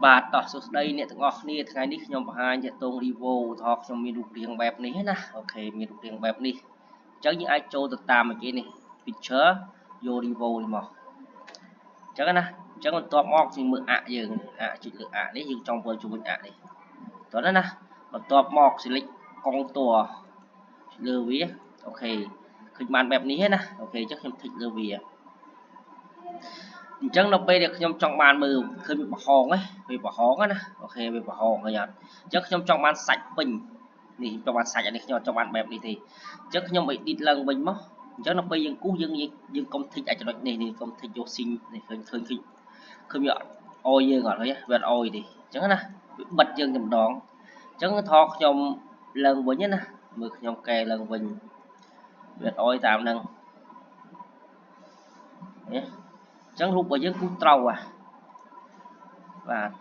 បាទតោះសួស្តីអ្នកទាំងអស់គ្នាថ្ងៃនេះខ្ញុំបង្ហាញទាក់ទង Revo ឧទាហរណ៍ខ្ញុំមានរូបរាងបែបនេះណាអូខេមានរូបរាងបែបនេះអញ្ចឹងយើងអាចចូលទៅតាមគេនេះ picture យក Revo នេះមកអញ្ចឹងណាអញ្ចឹងបន្ទាប់មកយើងមើលយើងចុចលើនេះយើងចង់វិលជាមួយនេះតោះណាបន្ទាប់មក select កងតួលើវាអូខេឃើញបានបែបនេះណាអូខេអញ្ចឹងខ្ញុំthíchលើវាអញ្ចឹងនៅពេលដែលខ្ញុំចង់បានមើលឃើញវាប្រហោងវាប្រហោងណាអូខេវាប្រហោងឃើញអត់អញ្ចឹងខ្ញុំចង់បានសាច់ពេញនេះចង់បានសាច់អានេះខ្ញុំចង់បានបែបនេះទេអញ្ចឹងខ្ញុំ edit ឡើងវិញមកអញ្ចឹងនៅពេលយើងគូសយើងកុំthíchអាចចំណុចនេះកុំthíchយកស៊ីងនេះឃើញវាអោយយើងអត់ឃើញវាអត់អោយទេអញ្ចឹងណាវាបិទយើងតែម្ដងអញ្ចឹងថតខ្ញុំឡើងវិញណាមើលខ្ញុំកែឡើងវិញវាអត់អោយតាមហ្នឹងអញ្ចឹងរូបរបស់យើងគូសត្រូវបាទ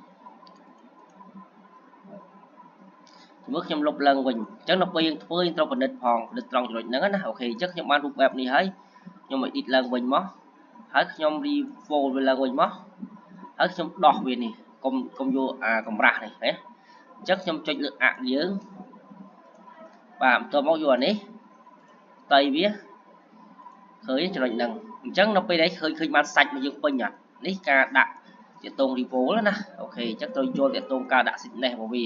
មើលខ្ញុំលុបឡើងវិញអញ្ចឹងនៅពេលយើងធ្វើយើងត្រូវពិនិត្យផងពិនិត្យត្រង់ចំណុចហ្នឹងណាអូខេអញ្ចឹងខ្ញុំបានរូបបែបនេះហើយខ្ញុំ edit ឡើងវិញមកហើយខ្ញុំ refold វាឡើងវិញមកហើយខ្ញុំដោះវានេះកុំយកកម្រាស់នេះណាអញ្ចឹងខ្ញុំចុចលើយើងបាទបន្ទាប់មកយកអានេះតៃវាឃើញចំណុចហ្នឹងអញ្ចឹងនៅពេលដែលឃើញបានសាច់របស់យើងពេញអត់នេះការដាក់ទាក់ទង refold ណាអូខេអញ្ចឹងត្រូវយល់ទាក់ទងការដាក់ thickness របស់វា